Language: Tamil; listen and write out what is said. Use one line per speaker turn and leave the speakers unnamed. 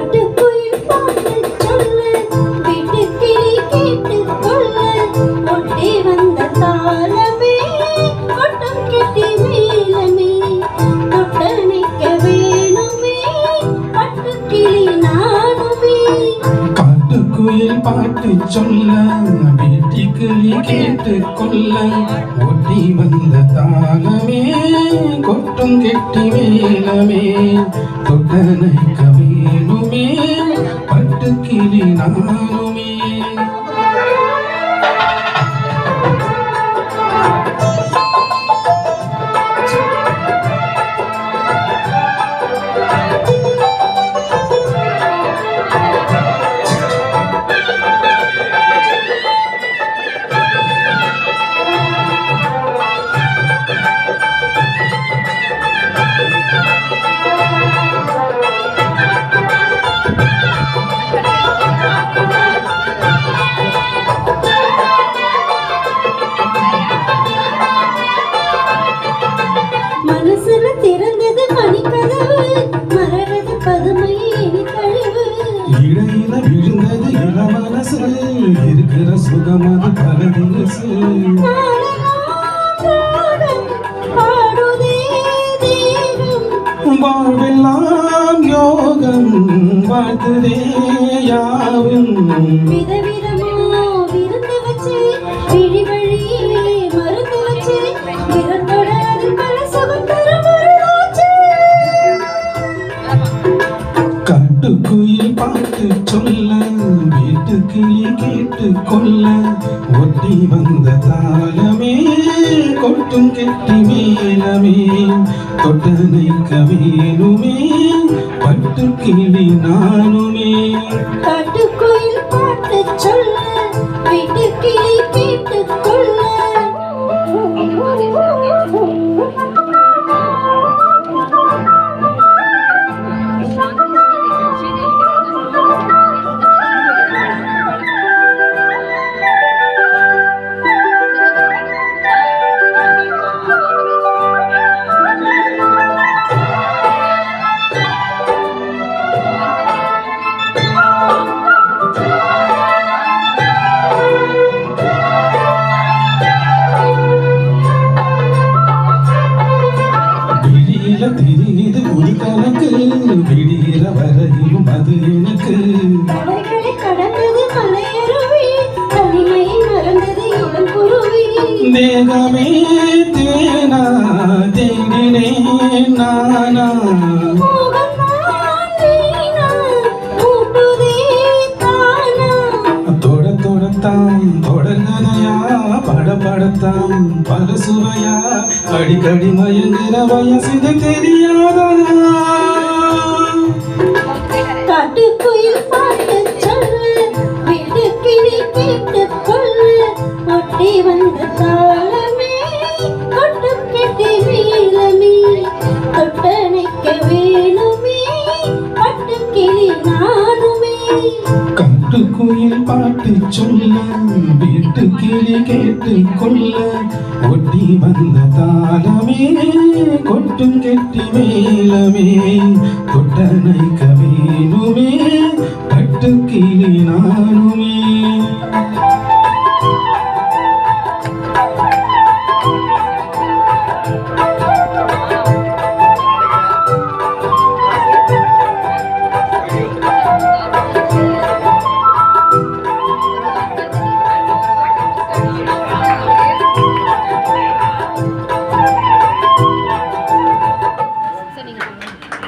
காட்டுக்குயில் பாட்டு சொல்ல வீட்டுக்கிளி கேட்டு கொள்ள ஒட்டி வந்த தாளமே கொட்டம் கெட்டி மேலமே தொட்டணைக்க வேணுமே பட்டுக்கிளி நானுமே.
காட்டுக்குயில் பாட்டு சொல்ல வீட்டுக்கிளி கேட்டு கொள்ள ஒட்டி வந்த தாளமே கொட்டும் கெட்டி மேலமே தொட்டணைக்க வேணுமே பட்டுக்கிளி நானுமே.
மனசுல திறந்தது மணிக்கதவு மலரது பதுமையே இனி தழுவு.
இடையில விழுந்தது இள மனசு இருக்கிற சுகமது பரதினசு.
பாடுதே தேகம்
வாழ்வெல்லாம் யோகம் வாழ்த்துதே யாவும்.
விதவிதமா விருந்து வச்சு விழி வழியே மருந்து வச்சு விரத்தோட அது பல சுகம் தரும் ஒரு ஆச்சு.
காட்டுக்குயில் பாட்டு சொல்ல வீட்டுக்கிளி கேட்டு கொள்ள ஒட்டி வந்த தாளமே கொட்டும் கெட்டி மேலமே தொட்டணைக்க வேணுமே பட்டுக்கிளி நானுமே.
காட்டுக்குயில் பாட்டு சொல்ல வீட்டுக்கிளி கேட்டு கொள்ள.
தெரியுது ஒரு கணக்கு விடிகிற வரையும் அது எனக்கு.
மலைகளை கடந்தது மலையருவி தனிமையை மறந்தது இளம் குருவி.
தேகமே தேனா தேடினேன் நானா தொட தொடத்தான் தொடங்கதையா படப்படத்தான் பல சுவையா அடிக்கடி மயங்குற வயசுது தெரியாதா.
காட்டுக்குயில் பாட்டு சொல்ல வீட்டுக்கிளி கேட்டு கொள்ள ஒட்டி வந்த தாளமே கொட்டும் கெட்டி மேலமே தொட்டணைக்க வேணுமே பட்டுக்கிளி நானுமே.
காட்டுக்குயில் பாட்டு சொல்ல வீட்டுக்கிளி கேட்டு கொள்ள ஒட்டி வந்த தாளமே கொட்டும் கெட்டி மேலமே தொட்டணைக்க